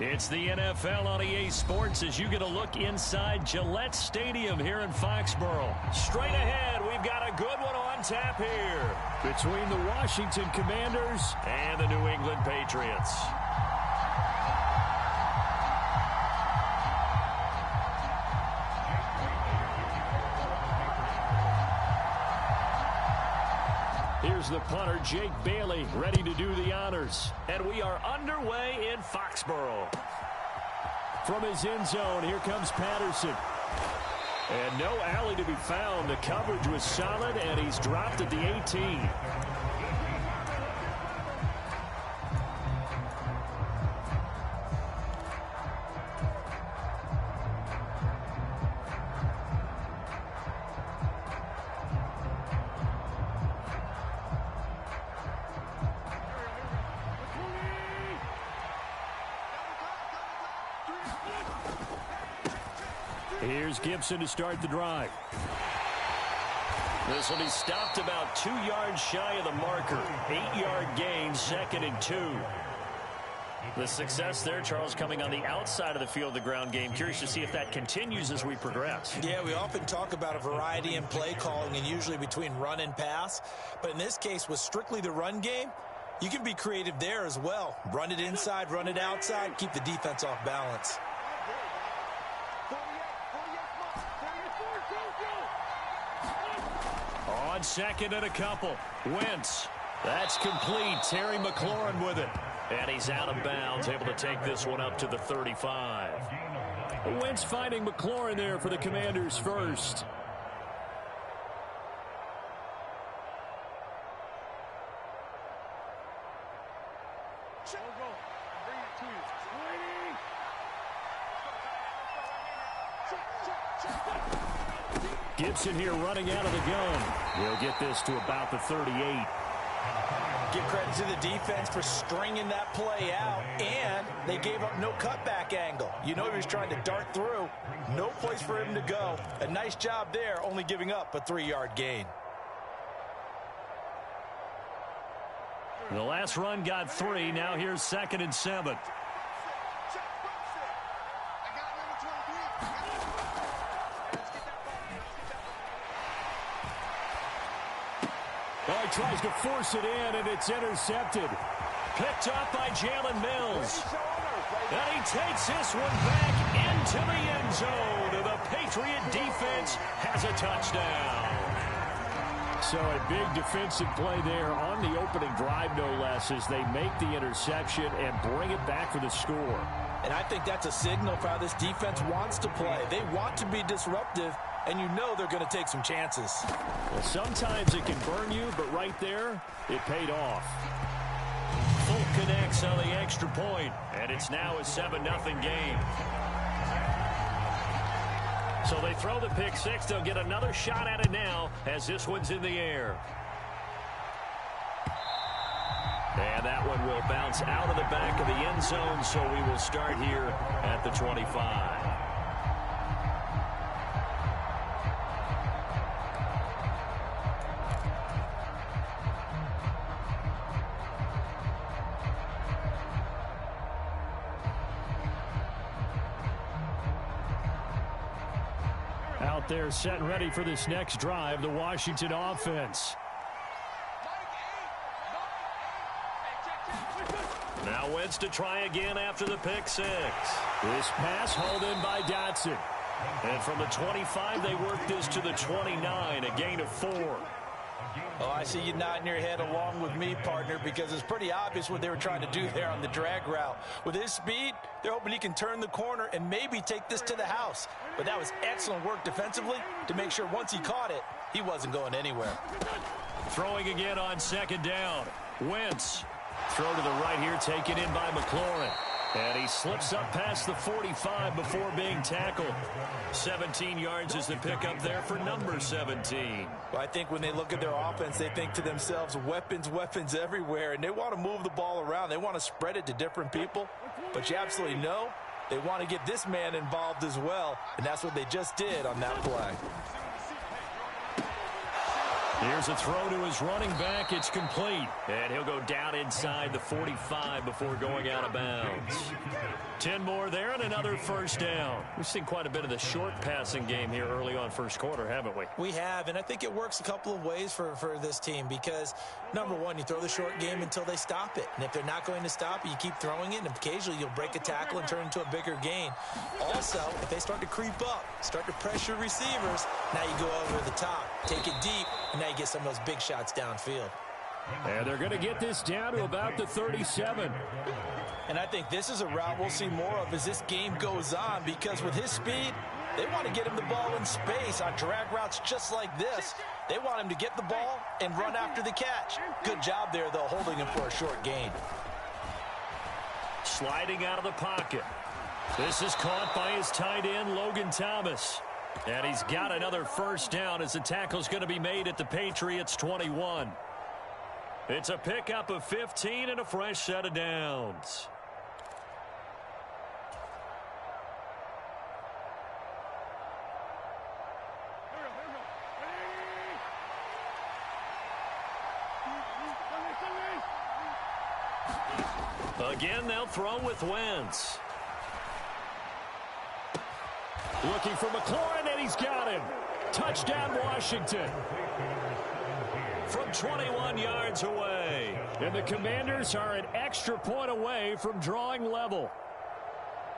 It's the NFL on EA Sports as you get a look inside Gillette Stadium here in Foxborough. Straight ahead, we've got a good one on tap here between the Washington Commanders and the New England Patriots. Here's the punter, Jake Bailey, ready to do the honors. And we are underway in Foxborough. From his end zone, here comes Patterson. And no alley to be found. The coverage was solid, and he's dropped at the 18. Here's Gibson to start the drive. This will be stopped about 2 yards shy of the marker. 8-yard gain, 2nd and 2. The success there, Charles, coming on the outside of the field, the ground game. Curious to see if that continues as we progress. Yeah, we often talk about a variety in play calling and usually between run and pass. But in this case, with strictly the run game, you can be creative there as well. Run it inside, run it outside, keep the defense off balance. On 2nd and a couple. Wentz. That's complete. Terry McLaurin with it. And he's out of bounds, able to take this one up to the 35. Wentz finding McLaurin there for the Commanders first. Gibson here running out of the gun. He'll get this to about the 38. Give credit to the defense for stringing that play out, and they gave up no cutback angle. You know he was trying to dart through. No place for him to go. A nice job there, only giving up a 3-yard gain. The last run got 3. Now here's 2nd and 7. He tries to force it in, and it's intercepted. Picked up by Jalen Mills. And he takes this one back into the end zone. The Patriot defense has a touchdown. So a big defensive play there on the opening drive, no less, as they make the interception and bring it back for the score. And I think that's a signal for how this defense wants to play. They want to be disruptive, and you know they're going to take some chances. Well, sometimes it can burn you, but right there, it paid off. Full connects on the extra point, and it's now a 7-0 game. So they throw the pick six. They'll get another shot at it now as this one's in the air. And that one will bounce out of the back of the end zone, so we will start here at the 25. Out there set and ready for this next drive, the Washington offense. Now Wentz to try again after the pick six. This pass hauled in by Dotson. And from the 25, they work this to the 29, a gain of 4. Oh, I see you nodding your head along with me, partner, because it's pretty obvious what they were trying to do there on the drag route. With his speed, they're hoping he can turn the corner and maybe take this to the house. But that was excellent work defensively to make sure once he caught it, he wasn't going anywhere. Throwing again on 2nd down. Wentz. Throw to the right here, taken in by McLaurin. And he slips up past the 45 before being tackled. 17 yards is the pickup there for number 17. Well, I think when they look at their offense, they think to themselves, weapons, weapons everywhere. And they want to move the ball around. They want to spread it to different people. But you absolutely know they want to get this man involved as well. And that's what they just did on that play. Here's a throw to his running back. It's complete. And he'll go down inside the 45 before going out of bounds. 10 more there and another first down. We've seen quite a bit of the short passing game here early on first quarter, haven't we? We have, and I think it works a couple of ways for this team because, number one, you throw the short game until they stop it. And if they're not going to stop it, you keep throwing it, and occasionally you'll break a tackle and turn it into a bigger gain. Also, if they start to creep up, start to pressure receivers, now you go over the top, take it deep, and now you get some of those big shots downfield. And they're going to get this down to about the 37. And I think this is a route we'll see more of as this game goes on because with his speed, they want to get him the ball in space on drag routes just like this. They want him to get the ball and run after the catch. Good job there, though, holding him for a short gain. Sliding out of the pocket. This is caught by his tight end, Logan Thomas. And he's got another first down as the tackle's going to be made at the Patriots' 21. It's a pickup of 15 and a fresh set of downs. Again, they'll throw with Wentz. Looking for McLaurin, and he's got him. Touchdown, Washington. From 21 yards away. And the Commanders are an extra point away from drawing level.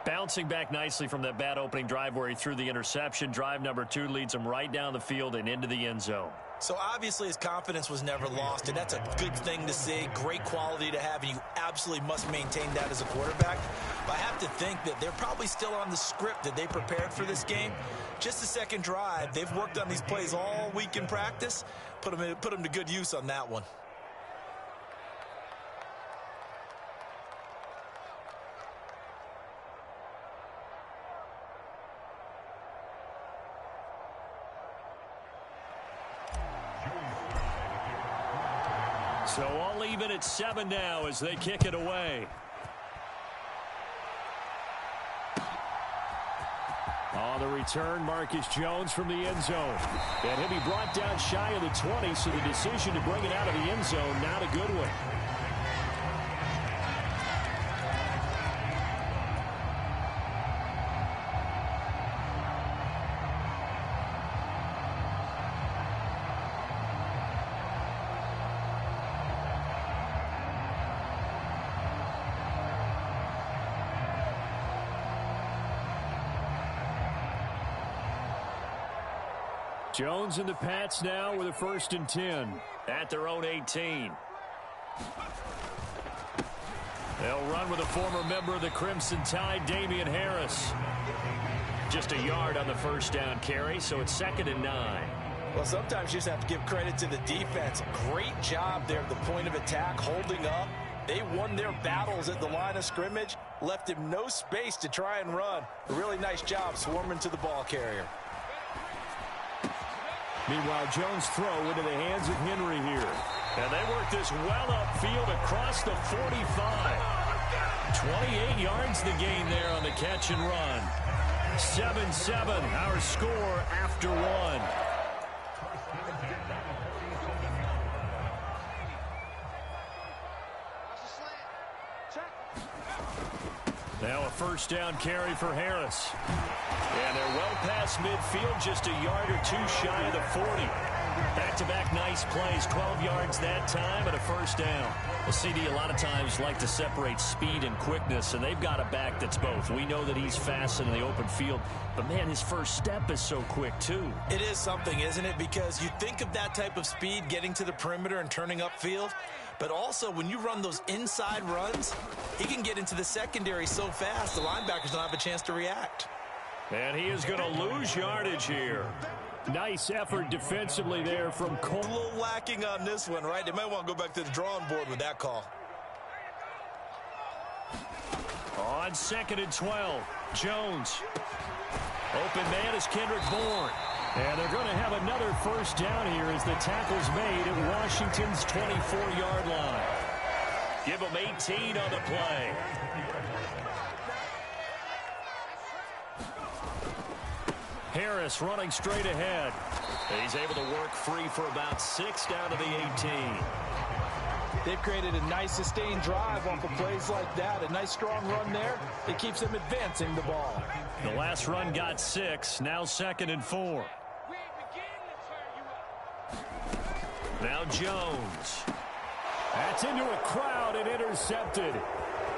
Bouncing back nicely from that bad opening drive where he threw the interception. Drive number 2 leads him right down the field and into the end zone. So obviously his confidence was never lost, and that's a good thing to see. Great quality to have, and you absolutely must maintain that as a quarterback. But I have to think that they're probably still on the script that they prepared for this game. Just the second drive. They've worked on these plays all week in practice. Put them to good use on that one. So all even at 7 now as they kick it away. On the return, Marcus Jones from the end zone. And he'll be brought down shy of the 20, so the decision to bring it out of the end zone, not a good one. Jones and the Pats now with a 1st and 10 at their own 18. They'll run with a former member of the Crimson Tide, Damian Harris. Just a yard on the first down carry, so it's 2nd and 9. Well, sometimes you just have to give credit to the defense. Great job there at the point of attack, holding up. They won their battles at the line of scrimmage, left him no space to try and run. A really nice job swarming to the ball carrier. Meanwhile, Jones' throw into the hands of Henry here. And they work this well upfield across the 45. 28 yards the gain there on the catch and run. 7-7, our score after 1. Now a first down carry for Harris. And they're well past midfield, just a yard or 2 shy of the 40. Back-to-back nice plays, 12 yards that time and a first down. Well, CD a lot of times like to separate speed and quickness, and they've got a back that's both. We know that he's fast in the open field, but, man, his first step is so quick, too. It is something, isn't it? Because you think of that type of speed getting to the perimeter and turning upfield, but also when you run those inside runs, he can get into the secondary so fast the linebackers don't have a chance to react. And he is going to lose yardage here. Nice effort defensively there from Cole. A little lacking on this one, right? They might want to go back to the drawing board with that call. On 2nd and 12, Jones. Open man is Kendrick Bourne. And they're going to have another first down here as the tackle's made at Washington's 24-yard line. Give them 18 on the play. Harris running straight ahead. He's able to work free for about 6 down to the 18. They've created a nice sustained drive off of plays like that. A nice strong run there. It keeps them advancing the ball. The last run got 6. Now 2nd and 4. Now Jones. That's into a crowd and intercepted.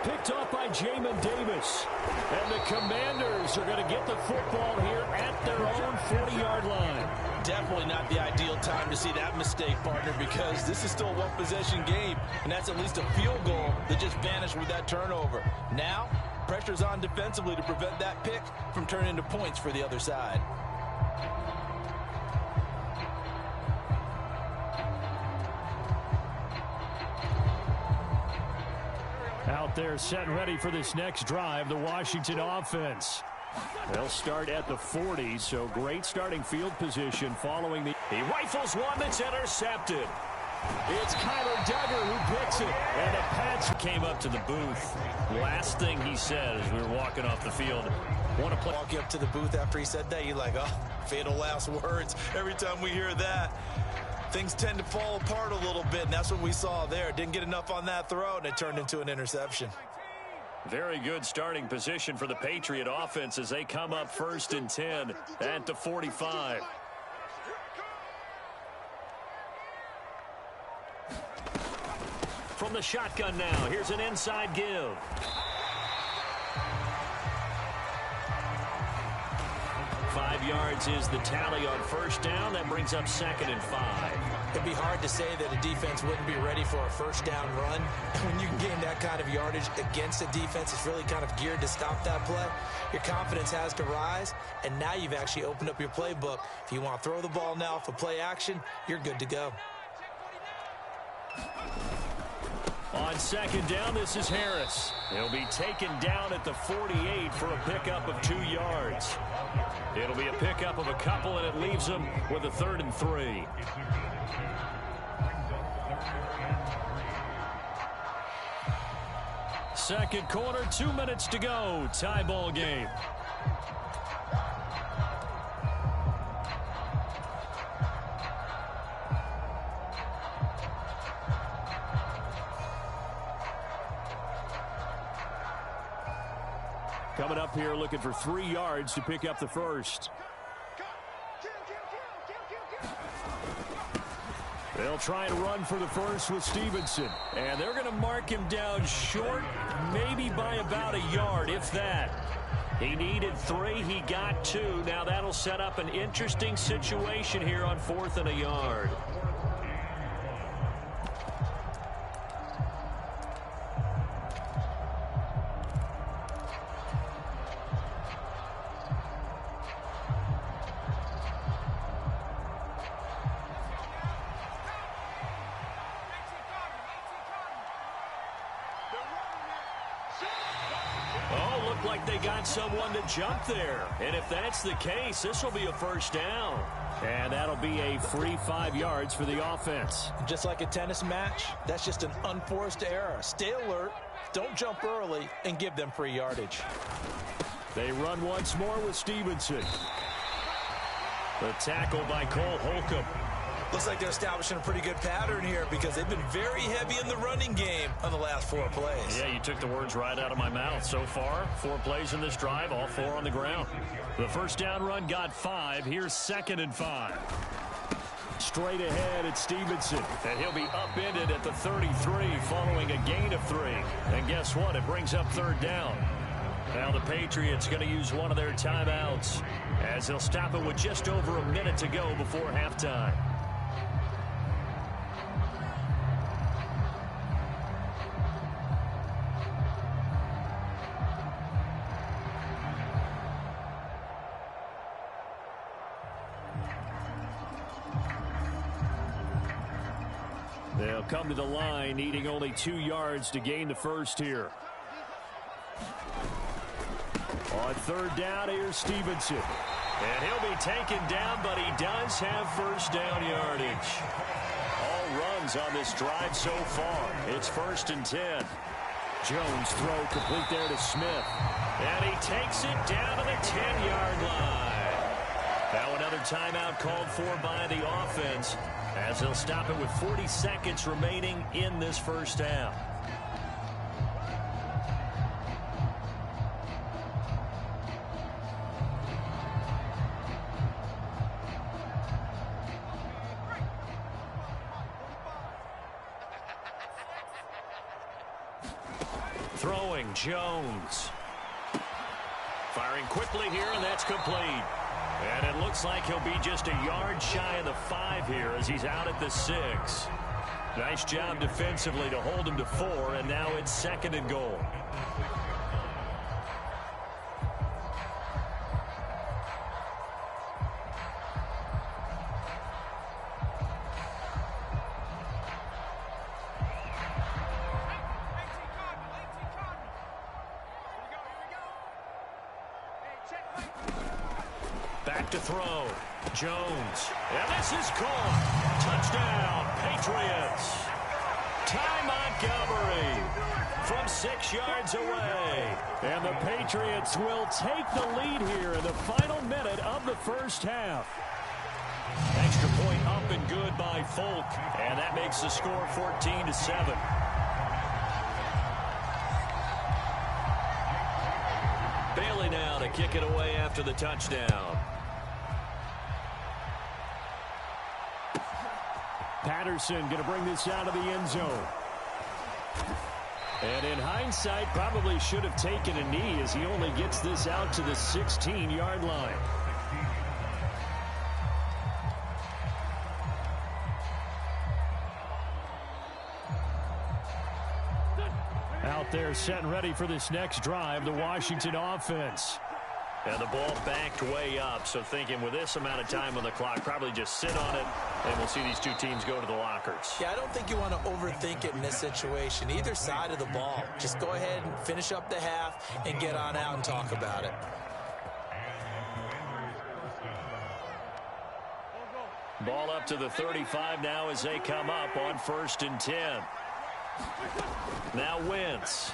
Picked off by Jamin Davis. And the Commanders are going to get the football here at their own 40-yard line. Definitely not the ideal time to see that mistake, partner, because this is still a one-possession game, and that's at least a field goal that just vanished with that turnover. Now, pressure's on defensively to prevent that pick from turning into points for the other side. Out there set and ready for this next drive, the Washington offense. They'll start at the 40, so great starting field position following the... He rifles one that's intercepted. It's Kyler Duggar who picks it. And the Pats came up to the booth. Last thing he said as we were walking off the field. Want to play... Walking up to the booth after he said that, you're like, oh, fatal last words. Every time we hear that, things tend to fall apart a little bit, and that's what we saw there. Didn't get enough on that throw, and it turned into an interception. Very good starting position for the Patriot offense as they come up 1st and 10 at the 45. From the shotgun now, here's an inside give. Five yards is the tally on 1st down. That brings up 2nd and 5. It'd be hard to say that a defense wouldn't be ready for a 1st down run. When you can gain that kind of yardage against a defense that's really kind of geared to stop that play, your confidence has to rise, and now you've actually opened up your playbook. If you want to throw the ball now for play action, you're good to go. On 2nd down, this is Harris. He'll be taken down at the 48 for a pickup of 2 yards. It'll be a pickup of a couple, and it leaves them with a 3rd and 3. Second quarter, 2 minutes to go. Tie ball game. Coming up here looking for 3 yards to pick up the first. They'll try and run for the first with Stevenson. And they're going to mark him down short, maybe by about a yard, if that. He needed 3. He got 2. Now that'll set up an interesting situation here on 4th and a yard. Like they got someone to jump there. And if that's the case, this will be a 1st down. And that'll be a free 5 yards for the offense. Just like a tennis match, that's just an unforced error. Stay alert, don't jump early, and give them free yardage. They run once more with Stevenson. The tackle by Cole Holcomb. Looks like they're establishing a pretty good pattern here because they've been very heavy in the running game on the last 4 plays. Yeah, you took the words right out of my mouth. So far, 4 plays in this drive, all 4 on the ground. The 1st down run got 5. Here's 2nd and 5. Straight ahead at Stevenson. And he'll be upended at the 33 following a gain of 3. And guess what? It brings up 3rd down. Now the Patriots going to use one of their timeouts as they'll stop it with just over a minute to go before halftime. They'll come to the line, needing only 2 yards to gain the first here. On 3rd down, here's Stevenson. And he'll be taken down, but he does have 1st down yardage. All runs on this drive so far. It's 1st and 10. Jones throw complete there to Smith. And he takes it down to the 10-yard line. Now another timeout called for by the offense as they'll stop it with 40 seconds remaining in this first half. Throwing, Jones. Firing quickly here, and that's complete. And it looks like he'll be just a yard shy of the 5 here as he's out at the 6. Nice job defensively to hold him to 4, and now it's 2nd and goal. Back to throw. Jones. And this is caught. Touchdown, Patriots. Ty Montgomery from 6 yards away. And the Patriots will take the lead here in the final minute of the first half. Extra point up and good by Folk. And that makes the score 14-7. Bailey now to kick it away after the touchdown. Patterson going to bring this out of the end zone. And in hindsight, probably should have taken a knee as he only gets this out to the 16-yard line. Out there set and ready for this next drive, the Washington offense. And the ball backed way up, so thinking with this amount of time on the clock, probably just sit on it, and we'll see these two teams go to the lockers. Yeah, I don't think you want to overthink it in this situation. Either side of the ball. Just go ahead and finish up the half and get on out and talk about it. Ball up to the 35 now as they come up on 1st and 10. Now Wentz.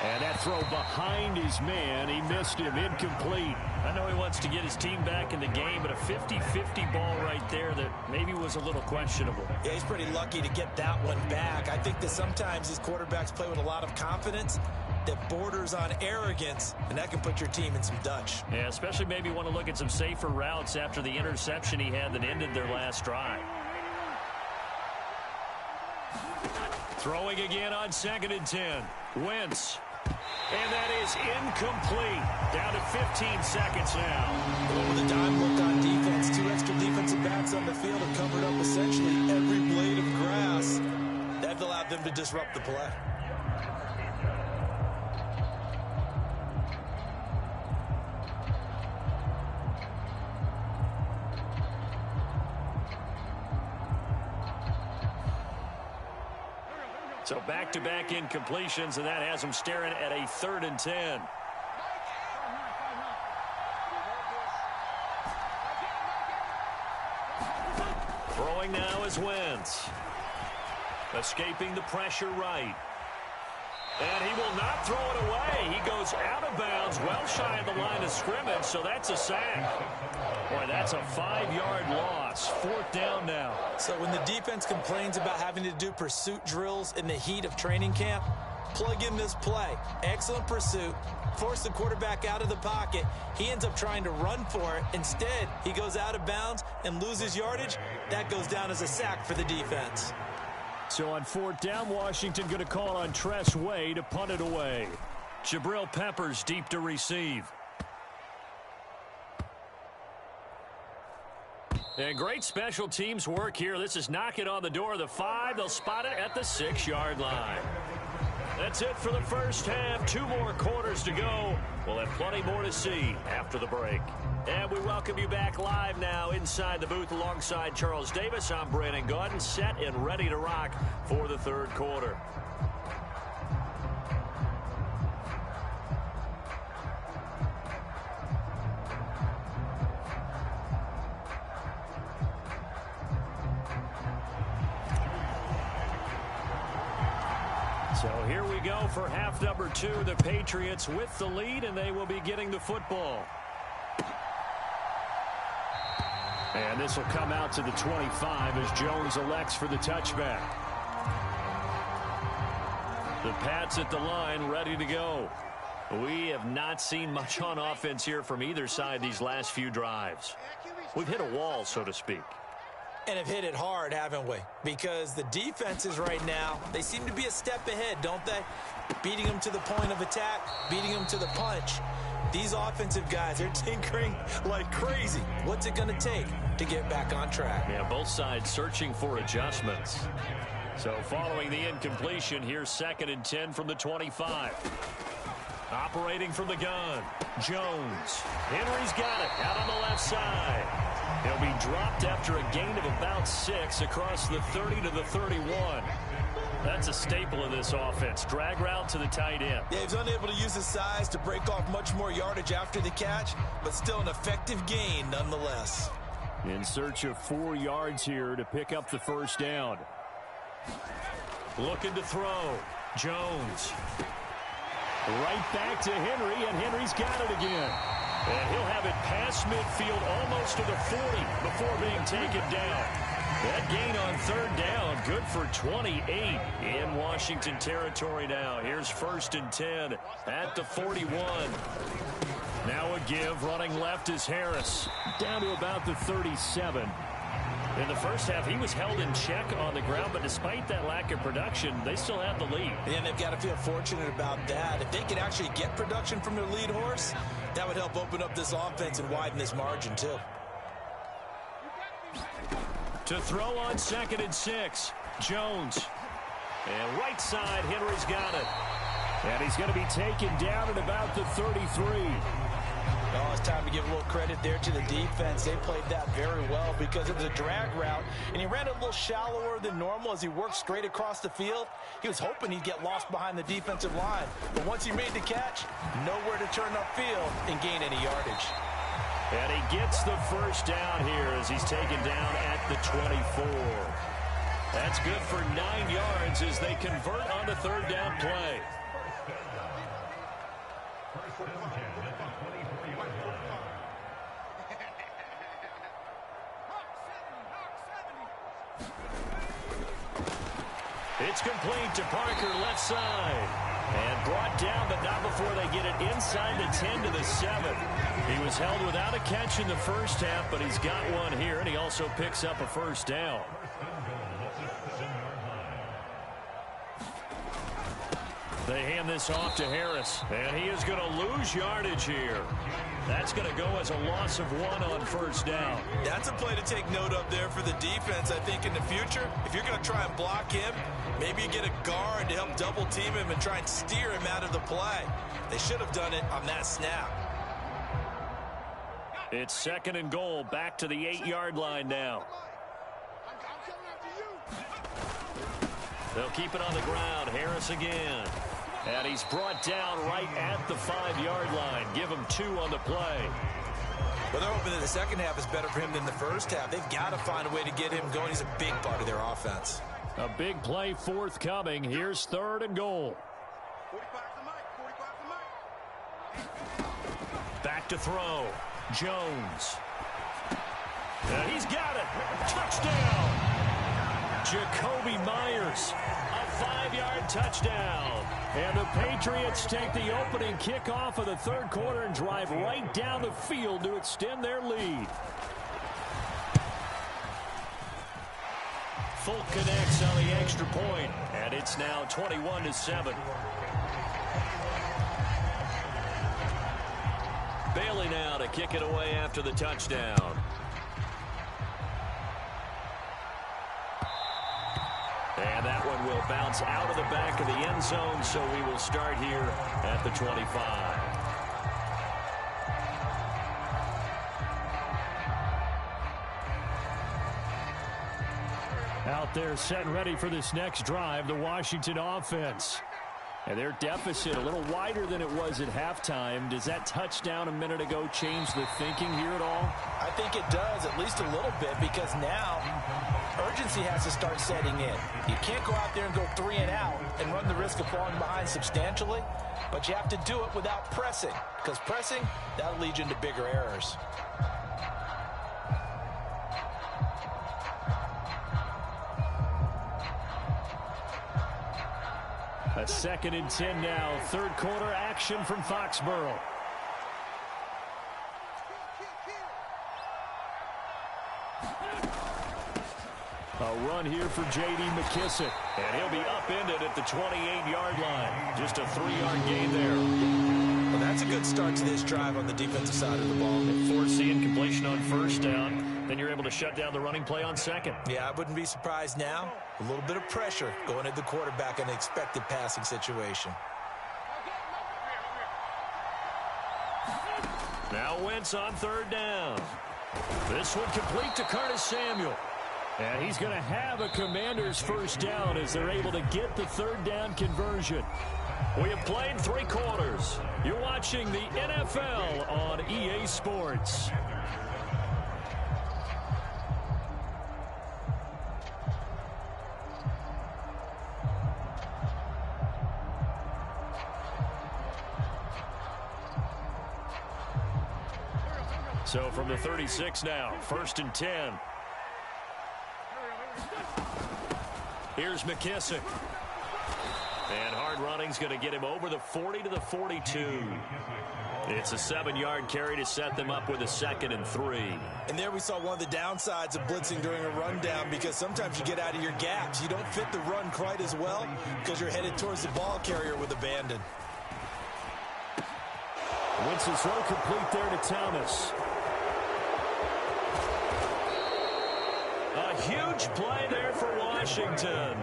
And that throw behind his man. He missed him. Incomplete. I know he wants to get his team back in the game, but a 50-50 ball right there that maybe was a little questionable. Yeah, he's pretty lucky to get that one back. I think that sometimes these quarterbacks play with a lot of confidence that borders on arrogance, and that can put your team in some Dutch. Yeah, especially maybe want to look at some safer routes after the interception he had that ended their last drive. Throwing again on 2nd and 10. Wentz. And that is incomplete. Down to 15 seconds now. Well, with a dime look on defense, 2 extra defensive backs on the field have covered up essentially every blade of grass. That allowed them to disrupt the play. So back-to-back incompletions, and that has them staring at a 3rd and 10. Throwing now is Wentz. Escaping the pressure right. And he will not throw it away. He goes out of bounds, well shy of the line of scrimmage, so that's a sack. Boy, that's a 5-yard loss. 4th down now. So when the defense complains about having to do pursuit drills in the heat of training camp, plug in this play. Excellent pursuit. Force the quarterback out of the pocket. He ends up trying to run for it. Instead, he goes out of bounds and loses yardage. That goes down as a sack for the defense. So on 4th down, Washington going to call on Tress Way to punt it away. Jabril Peppers deep to receive. And great special teams work here. This is knocking on the door of the 5. They'll spot it at the 6-yard line. That's it for the first half. 2 more quarters to go. We'll have plenty more to see after the break. And we welcome you back live now inside the booth alongside Charles Davis. I'm Brandon Gaudin, set and ready to rock for the 3rd quarter. So here we go for half number 2. The Patriots with the lead, and they will be getting the football. And this will come out to the 25 as Jones elects for the touchback. The Pats at the line, ready to go. We have not seen much on offense here from either side these last few drives. We've hit a wall, so to speak. And have hit it hard, haven't we? Because the defenses right now, they seem to be a step ahead, don't they? Beating them to the point of attack, beating them to the punch. These offensive guys are tinkering like crazy. What's it going to take to get back on track? Yeah, both sides searching for adjustments. So following the incompletion, here's 2nd and 10 from the 25. Operating from the gun, Jones. Henry's got it out on the left side. He'll be dropped after a gain of about 6 across the 30 to the 31. That's a staple of this offense. Drag route to the tight end. Yeah, he's unable to use his size to break off much more yardage after the catch, but still an effective gain nonetheless. In search of 4 yards here to pick up the first down. Looking to throw. Jones. Right back to Henry, and Henry's got it again. And he'll have it past midfield almost to the 40 before being taken down. That gain on 3rd down, good for 28 in Washington territory now. Here's 1st and 10 at the 41. Now a give, running left is Harris. Down to about the 37. In the first half, he was held in check on the ground, but despite that lack of production, they still have the lead. And they've got to feel fortunate about that. If they could actually get production from their lead horse, that would help open up this offense and widen this margin, too. To throw on 2nd and 6, Jones. And right side, Henry's got it. And he's going to be taken down at about the 33. Oh, it's time to give a little credit there to the defense. They played that very well because it was a drag route, and he ran a little shallower than normal as he worked straight across the field. He was hoping he'd get lost behind the defensive line, but once he made the catch, nowhere to turn upfield and gain any yardage. And he gets the first down here as he's taken down at the 24. That's good for 9 yards as they convert on the 3rd down play. It's complete to Parker, left side. And brought down, but not before they get it inside the 10 to the 7. He was held without a catch in the first half, but he's got one here, and he also picks up a first down. They hand this off to Harris, and he is going to lose yardage here. That's going to go as a loss of 1 on first down. That's a play to take note of there for the defense, I think, in the future. If you're going to try and block him, maybe you get a guard to help double team him and try and steer him out of the play. They should have done it on that snap. It's 2nd and goal, back to the 8-yard line now. They'll keep it on the ground. Harris again. And he's brought down right at the 5-yard line. Give him 2 on the play. Well, they're hoping that the second half is better for him than the first half. They've got to find a way to get him going. He's a big part of their offense. A big play forthcoming. Here's 3rd and goal. Back to throw. Jones. And he's got it. Touchdown. Jacoby Myers. A 5-yard touchdown. And the Patriots take the opening kickoff of the 3rd quarter and drive right down the field to extend their lead. Folk connects on the extra point, and it's now 21-7. Bailey now to kick it away after the touchdown. And that one will bounce out of the back of the end zone, so we will start here at the 25. Out there set and ready for this next drive, the Washington offense. And their deficit a little wider than it was at halftime. Does that touchdown a minute ago change the thinking here at all? I think it does, at least a little bit, because now urgency has to start setting in. You can't go out there and go 3 and out and run the risk of falling behind substantially, but you have to do it without pressing, because pressing, that'll lead you into bigger errors. A 2nd and 10 now. Third quarter action from Foxborough. A run here for J.D. McKissick. And he'll be upended at the 28-yard line. Just a 3-yard gain there. Well, that's a good start to this drive on the defensive side of the ball. And forcing completion on first down. Then you're able to shut down the running play on second. Yeah, I wouldn't be surprised now. A little bit of pressure going at the quarterback in an expected passing situation. Now Wentz on 3rd down. This one complete to Curtis Samuel. And he's going to have a Commanders first down as they're able to get the 3rd down conversion. We have played 3 quarters. You're watching the NFL on EA Sports. So from the 36 now, 1st and 10. Here's McKissick. And hard running's going to get him over the 40 to the 42. It's a 7-yard carry to set them up with a 2nd and 3. And there we saw one of the downsides of blitzing during a rundown, because sometimes you get out of your gaps. You don't fit the run quite as well because you're headed towards the ball carrier with abandon. Wentz's throw complete there to Thomas. A huge play there for Washington.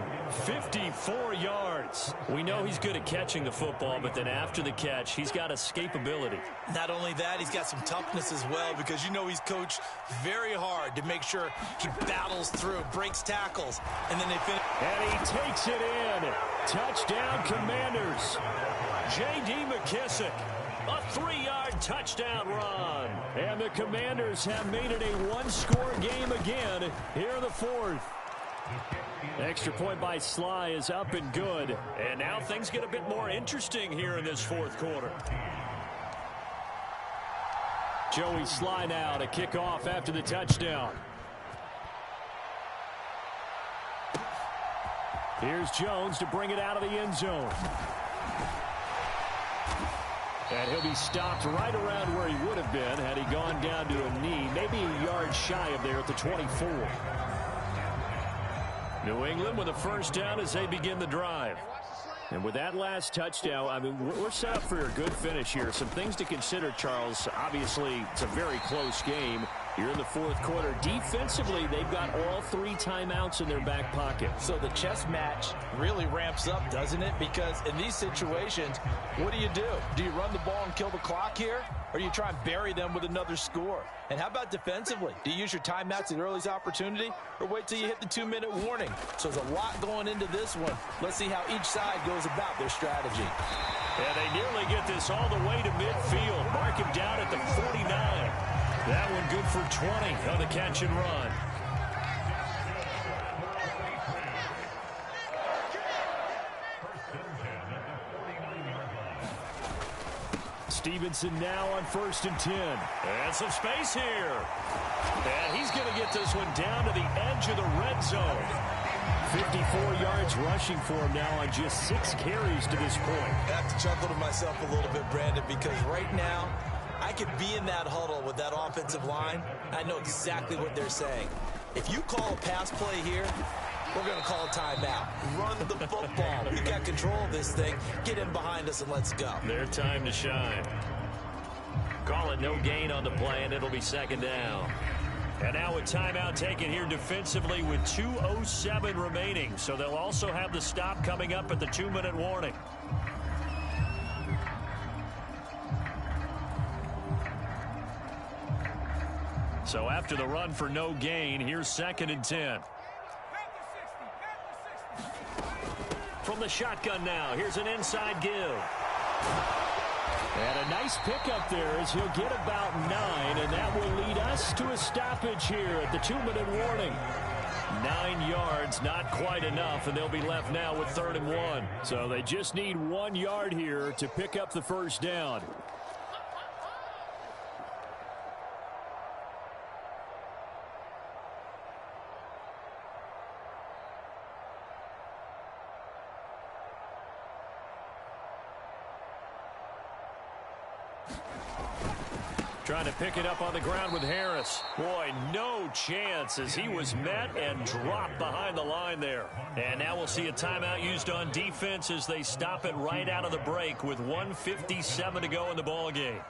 54 yards. We know he's good at catching the football, but then after the catch, he's got escapability. Not only that, he's got some toughness as well, because you know he's coached very hard to make sure he battles through, breaks tackles, and then they finish. And he takes it in. Touchdown, Commanders. J.D. McKissick. A 3-yard touchdown run. And the Commanders have made it a 1-score game again here in the 4th. Extra point by Sly is up and good. And now things get a bit more interesting here in this 4th quarter. Joey Sly now to kick off after the touchdown. Here's Jones to bring it out of the end zone. And he'll be stopped right around where he would have been had he gone down to a knee, maybe a yard shy of there at the 24. New England with a first down as they begin the drive. And with that last touchdown, I mean, we're set up for a good finish here. Some things to consider, Charles. Obviously, it's a very close game. You're in the 4th quarter. Defensively, they've got all 3 timeouts in their back pocket. So the chess match really ramps up, doesn't it? Because in these situations, what do? Do you run the ball and kill the clock here? Or do you try and bury them with another score? And how about defensively? Do you use your timeouts at earliest opportunity? Or wait till you hit the 2-minute warning? So there's a lot going into this one. Let's see how each side goes about their strategy. And they nearly get this all the way to midfield. Mark him down at the 49. That one good for 20 on the catch and run. Stevenson now on 1st and 10. And some space here. And he's going to get this one down to the edge of the red zone. 54 yards rushing for him now on just 6 carries to this point. I have to chuckle to myself a little bit, Brandon, because right now, I could be in that huddle with that offensive line. I know exactly what they're saying. If you call a pass play here, we're going to call a timeout. Run the football. We got control of this thing. Get in behind us and let's go. Their time to shine. Call it no gain on the play, and it'll be 2nd down. And now a timeout taken here defensively with 2:07 remaining. So they'll also have the stop coming up at the 2-minute warning. So after the run for no gain, here's 2nd and 10. From the shotgun now, here's an inside give. And a nice pickup there as he'll get about 9, and that will lead us to a stoppage here at the 2-minute warning. 9 yards, not quite enough, and they'll be left now with 3rd and 1. So they just need 1 yard here to pick up the first down. Trying to pick it up on the ground with Harris. Boy, no chance as he was met and dropped behind the line there. And now we'll see a timeout used on defense as they stop it right out of the break with 1:57 to go in the ballgame.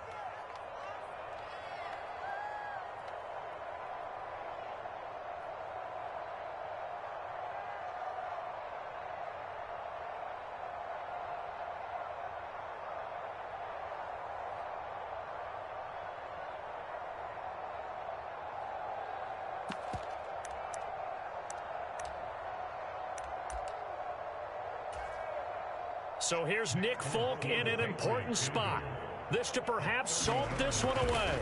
So here's Nick Folk in an important spot. This to perhaps salt this one away.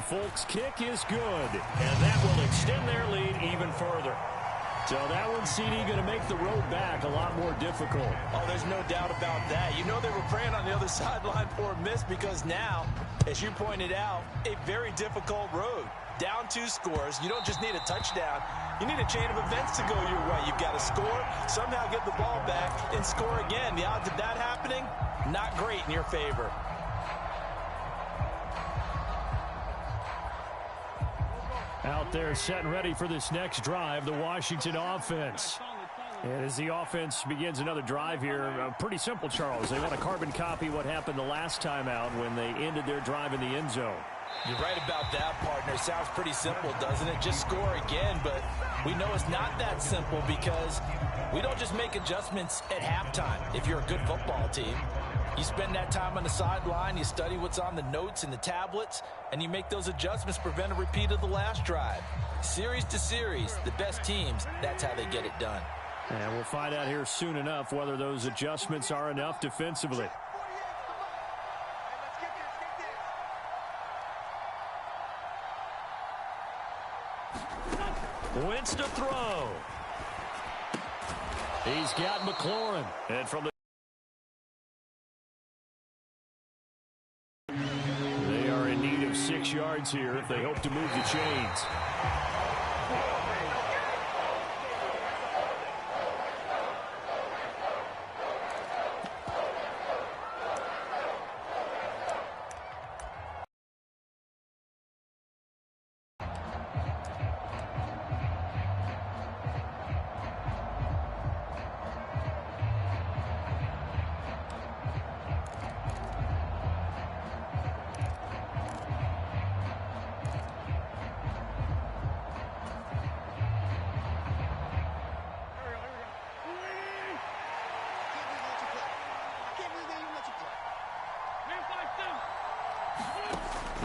Folk's kick is good, and that will extend their lead even further. So that one, CD, going to make the road back a lot more difficult. Oh, there's no doubt about that. You know they were praying on the other sideline for a miss because now, as you pointed out, a very difficult road. Down 2 scores. You don't just need a touchdown. You need a chain of events to go your way. You've got to score, somehow get the ball back, and score again. The odds of that happening, not great in your favor. Out there set and ready for this next drive, the Washington offense. And as the offense begins another drive here, pretty simple, Charles. They want to carbon copy what happened the last time out when they ended their drive in the end zone. You're right about that, partner. Sounds pretty simple, doesn't it? Just score again, but we know it's not that simple because we don't just make adjustments at halftime if you're a good football team. You spend that time on the sideline, you study what's on the notes and the tablets, and you make those adjustments to prevent a repeat of the last drive. Series to series, the best teams, that's how they get it done. And we'll find out here soon enough whether those adjustments are enough defensively. Wentz to throw. He's got McLaurin. And from the they are in need of 6 yards here if they hope to move the chains.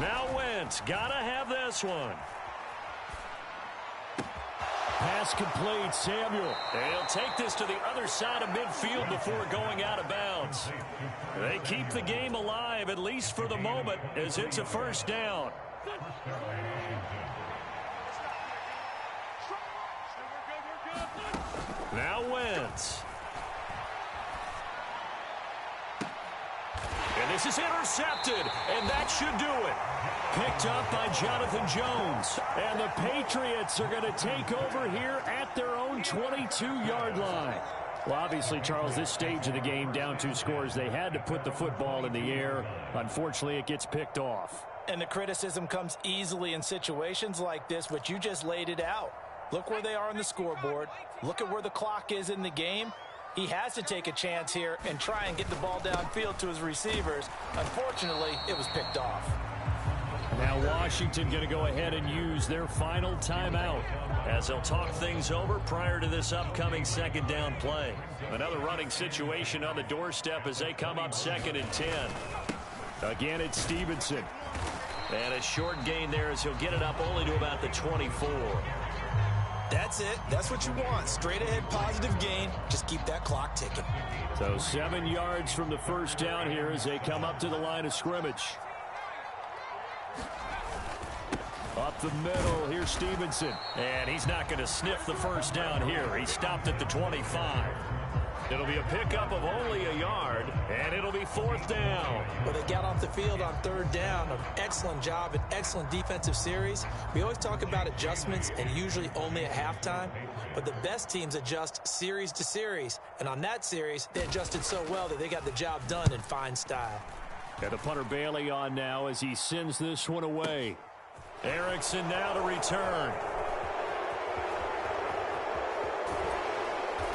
Now Wentz, gotta have this one. Pass complete, Samuel. They'll take this to the other side of midfield before going out of bounds. They keep the game alive, at least for the moment, as it's a first down. Now Wentz. And this is intercepted, and that should do it. Picked up by Jonathan Jones. And the Patriots are going to take over here at their own 22-yard line. Well, obviously, Charles, this stage of the game, down 2 scores, they had to put the football in the air. Unfortunately, it gets picked off. And the criticism comes easily in situations like this, but you just laid it out. Look where they are on the scoreboard. Look at where the clock is in the game. He has to take a chance here and try and get the ball downfield to his receivers. Unfortunately, it was picked off. Now Washington going to go ahead and use their final timeout as they'll talk things over prior to this upcoming second down play. Another running situation on the doorstep as they come up 2nd and 10. Again, it's Stevenson. And a short gain there as he'll get it up only to about the 24. That's it. That's what you want. Straight ahead positive gain. Just keep that clock ticking. So 7 yards from the first down here as they come up to the line of scrimmage. Up the middle, here's Stevenson. And he's not going to sniff the first down here. He stopped at the 25. It'll be a pickup of only a yard, and it'll be 4th down. Well, they got off the field on 3rd down. An excellent job, an excellent defensive series. We always talk about adjustments, and usually only at halftime. But the best teams adjust series to series. And on that series, they adjusted so well that they got the job done in fine style. And the punter Bailey on now as he sends this one away. Erickson now to return.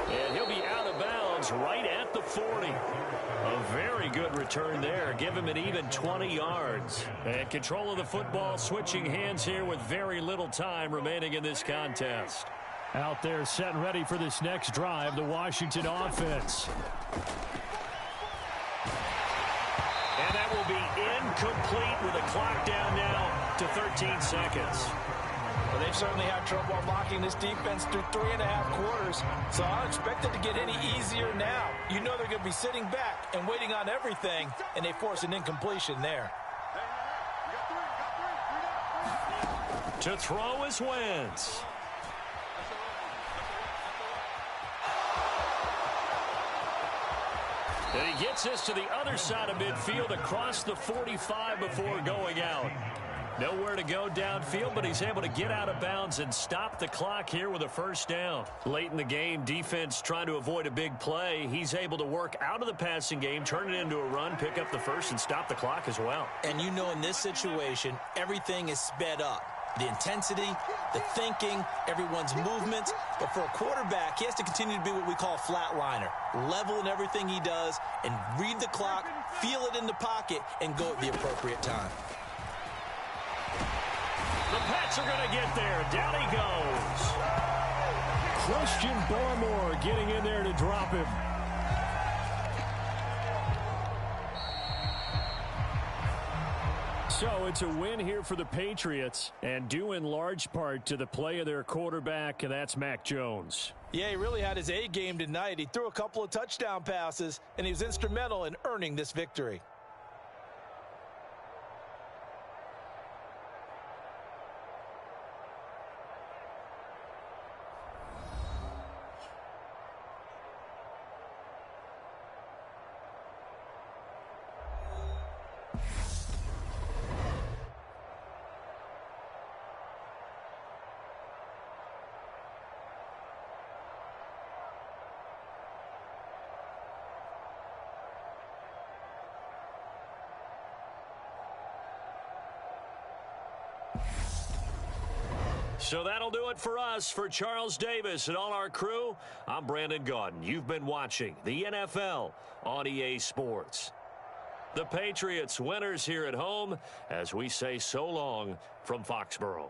And he'll be out of bounds right at the 40. A very good return there. Give him an even 20 yards. And control of the football switching hands here with very little time remaining in this contest. Out there set and ready for this next drive, the Washington offense. And that will be incomplete with the clock down now to 13 seconds. Well, they've certainly had trouble unlocking this defense through 3.5 quarters, so I don't expect it to get any easier now. You know they're going to be sitting back and waiting on everything, and they force an incompletion there. To throw is Wentz. And he gets this to the other side of midfield across the 45 before going out. Nowhere to go downfield, but he's able to get out of bounds and stop the clock here with a first down. Late in the game, defense trying to avoid a big play. He's able to work out of the passing game, turn it into a run, pick up the first, and stop the clock as well. And you know in this situation, everything is sped up. The intensity, the thinking, everyone's movements. But for a quarterback, he has to continue to be what we call a flatliner. Level in everything he does and read the clock, feel it in the pocket, and go at the appropriate time. The Pats are going to get there. Down he goes. Christian Barmore getting in there to drop him. So it's a win here for the Patriots, and due in large part to the play of their quarterback, and that's Mac Jones. Yeah, he really had his A game tonight. He threw a couple of touchdown passes, and he was instrumental in earning this victory. So that'll do it for us. For Charles Davis and all our crew, I'm Brandon Gaudin. You've been watching the NFL on EA Sports. The Patriots winners here at home as we say so long from Foxborough.